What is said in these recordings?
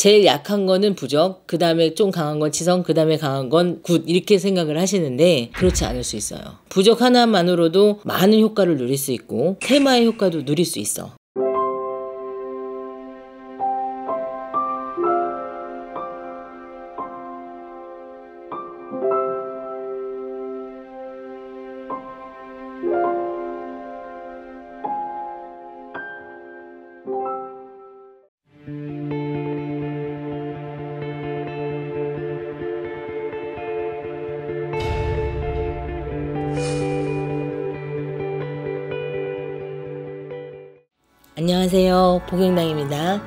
제일 약한 거는 부적, 그 다음에 좀 강한 건 치성, 그 다음에 강한 군 이렇게 생각을 하시는데 그렇지 않을 수 있어요. 부적 하나만으로도 많은 효과를 누릴 수 있고 테마의 효과도 누릴 수 있어. 안녕하세요, 복영당입니다.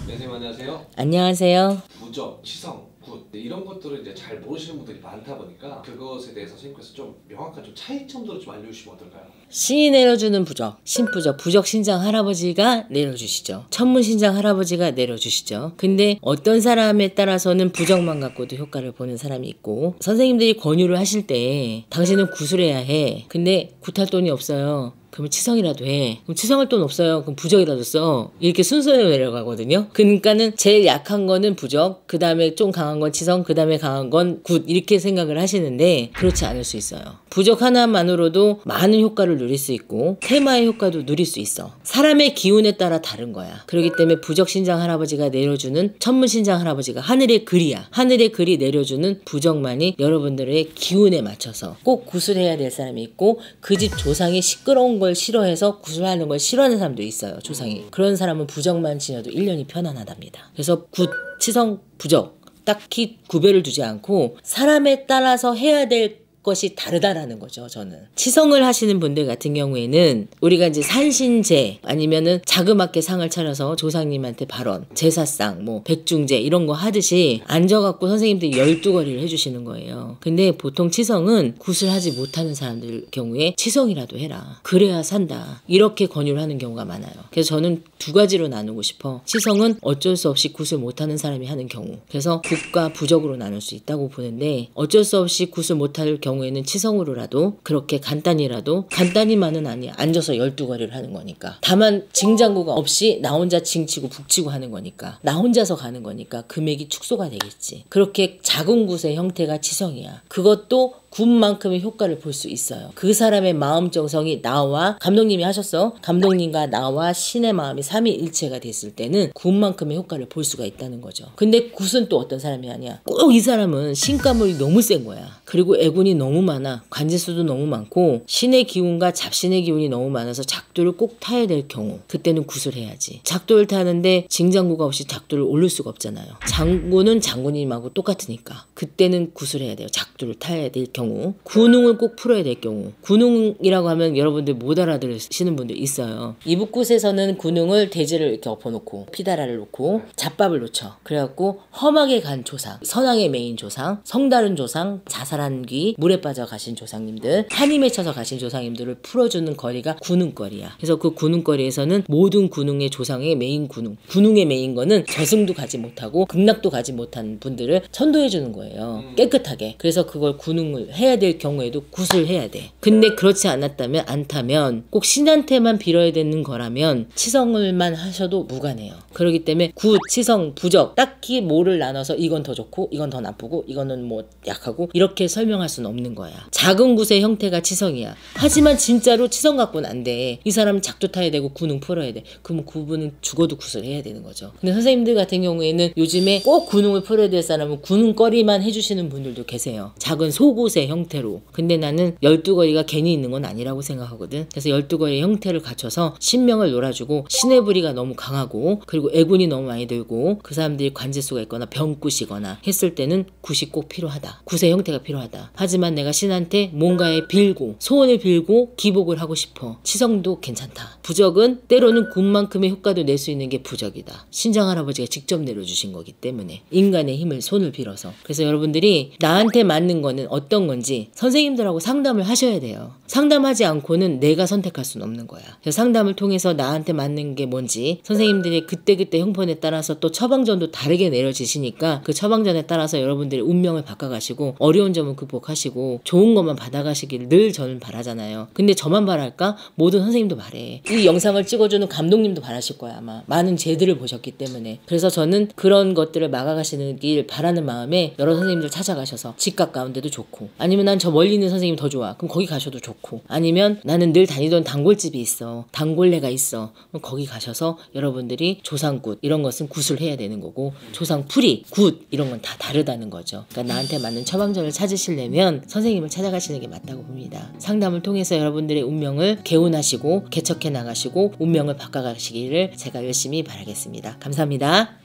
네, 선생님 안녕하세요. 안녕하세요. 부적, 치성, 굿 이런 것들을 이제 잘 모르시는 분들이 많다 보니까 그것에 대해서 선생님께서 좀 명확한 좀 차이점들을 좀 알려주시면 어떨까요? 신이 내려주는 부적, 신부적, 부적 신장 할아버지가 내려주시죠. 천문 신장 할아버지가 내려주시죠. 근데 어떤 사람에 따라서는 부적만 갖고도 효과를 보는 사람이 있고, 선생님들이 권유를 하실 때 당신은 구술해야 해. 근데 굿할 돈이 없어요. 그러면 치성이라도 해. 그럼 치성할 돈 없어요. 그럼 부적이라도 써. 이렇게 순서대로 내려가거든요. 그러니까는 제일 약한 거는 부적, 그 다음에 좀 강한 건 치성, 그 다음에 강한 건 굿 이렇게 생각을 하시는데 그렇지 않을 수 있어요. 부적 하나만으로도 많은 효과를 누릴 수 있고 테마의 효과도 누릴 수 있어. 사람의 기운에 따라 다른 거야. 그렇기 때문에 부적 신장 할아버지가 내려주는 천문 신장 할아버지가 하늘의 글이야. 하늘의 글이 내려주는 부적만이 여러분들의 기운에 맞춰서 꼭 구슬해야 될 사람이 있고, 그 집 조상이 시끄러운 걸 싫어해서 구슬하는 걸 싫어하는 사람도 있어요. 조상이. 그런 사람은 부적만 지녀도 1년이 편안하답니다. 그래서 굿, 치성, 부적 딱히 구별을 두지 않고 사람에 따라서 해야 될 것이 다르다라는 거죠. 저는 치성을 하시는 분들 같은 경우에는 우리가 이제 산신제 아니면은 자그맣게 상을 차려서 조상님한테 발언, 제사상, 뭐 백중제 이런 거 하듯이 앉아갖고 선생님들이 12거리를 해주시는 거예요. 근데 보통 치성은 구슬하지 못하는 사람들 경우에 치성이라도 해라, 그래야 산다, 이렇게 권유를 하는 경우가 많아요. 그래서 저는 두 가지로 나누고 싶어. 치성은 어쩔 수 없이 구슬 못하는 사람이 하는 경우, 그래서 굿과 부적으로 나눌 수 있다고 보는데, 어쩔 수 없이 구슬 못할 경우에는 치성으로라도 그렇게 간단히만은 아니야. 앉아서 12거리를 하는 거니까. 다만 징장구가 없이 나 혼자 징치고 북치고 하는 거니까, 나 혼자서 가는 거니까 금액이 축소가 되겠지. 그렇게 작은 굿의 형태가 치성이야. 그것도 굿만큼의 효과를 볼 수 있어요. 그 사람의 마음 정성이 나와, 감독님이 하셨어, 감독님과 나와 신의 마음이 삼위일체가 됐을 때는 굿만큼의 효과를 볼 수가 있다는 거죠. 근데 굿은 또 어떤 사람이 아니야. 꼭 이 사람은 신가물이 너무 센 거야. 그리고 애군이 너무 많아. 관제수도 너무 많고 신의 기운과 잡신의 기운이 너무 많아서 작도를 꼭 타야 될 경우, 그때는 굿을 해야지. 작도를 타는데 징장구가 없이 작도를 오를 수가 없잖아요. 장구는 장군님하고 똑같으니까 그때는 굿을 해야 돼요. 작도를 타야 될 경우. 군웅을 꼭 풀어야 될 경우. 군웅이라고 하면 여러분들 못 알아들으시는 분들 있어요. 이북굿에서는 군웅을 대지를 이렇게 엎어놓고 피다라를 놓고 잡밥을 놓쳐. 그래갖고 험하게 간 조상, 선왕의 메인 조상, 성다른 조상, 자살한 귀, 물에 빠져 가신 조상님들, 한이 맺혀서 가신 조상님들을 풀어주는 거리가 군웅거리야. 그래서 그 군웅거리에서는 모든 군웅의 조상의 메인 군웅의 메인 거는 저승도 가지 못하고 극락도 가지 못한 분들을 천도해주는 거예요. 깨끗하게. 그래서 그걸 군웅을 해야 될 경우에도 굿을 해야 돼. 근데 그렇지 않다면 꼭 신한테만 빌어야 되는 거라면 치성을만 하셔도 무관해요. 그렇기 때문에 굿, 치성, 부적 딱히 뭐를 나눠서 이건 더 좋고 이건 더 나쁘고 이거는 뭐 약하고 이렇게 설명할 수는 없는 거야. 작은 굿의 형태가 치성이야. 하지만 진짜로 치성 갖고는 안 돼. 이 사람은 작도 타야 되고 군웅 풀어야 돼. 그러면 그분은 죽어도 굿을 해야 되는 거죠. 근데 선생님들 같은 경우에는 요즘에 꼭 군웅을 풀어야 될 사람은 군웅거리만 해주시는 분들도 계세요. 작은 속옷의 형태로. 근데 나는 12거리가 괜히 있는 건 아니라고 생각하거든. 그래서 12거리의 형태를 갖춰서 신명을 놀아주고, 신의 부리가 너무 강하고 그리고 애군이 너무 많이 들고 그 사람들이 관제수가 있거나 병굿이거나 했을 때는 굿이 꼭 필요하다. 굿의 형태가 필요하다. 하지만 내가 신한테 뭔가에 빌고 소원을 빌고 기복을 하고 싶어. 치성도 괜찮다. 부적은 때로는 굿만큼의 효과도 낼 수 있는 게 부적이다. 신장 할아버지가 직접 내려주신 거기 때문에 인간의 힘을 손을 빌어서. 그래서 여러분들이 나한테 맞는 거는 어떤 어떤 건지 선생님들하고 상담을 하셔야 돼요. 상담하지 않고는 내가 선택할 수는 없는 거야. 그래서 상담을 통해서 나한테 맞는 게 뭔지 선생님들이 그때그때 형편에 따라서 또 처방전도 다르게 내려지시니까 그 처방전에 따라서 여러분들의 운명을 바꿔가시고 어려운 점은 극복하시고 좋은 것만 받아가시길 늘 저는 바라잖아요. 근데 저만 바랄까? 모든 선생님도 바래. 이 영상을 찍어주는 감독님도 바라실 거야 아마. 많은 죄들을 보셨기 때문에. 그래서 저는 그런 것들을 막아가시는 길 바라는 마음에 여러 선생님들 찾아가셔서 집 가까운데도 좋고, 아니면 난 저 멀리 있는 선생님 더 좋아 그럼 거기 가셔도 좋고, 아니면 나는 늘 다니던 단골집이 있어, 단골레가 있어, 그럼 거기 가셔서 여러분들이 조상굿 이런 것은 굿을 해야 되는 거고, 조상풀이 굿 이런 건 다 다르다는 거죠. 그러니까 나한테 맞는 처방전을 찾으시려면 선생님을 찾아가시는 게 맞다고 봅니다. 상담을 통해서 여러분들의 운명을 개운하시고 개척해 나가시고 운명을 바꿔가시기를 제가 열심히 바라겠습니다. 감사합니다.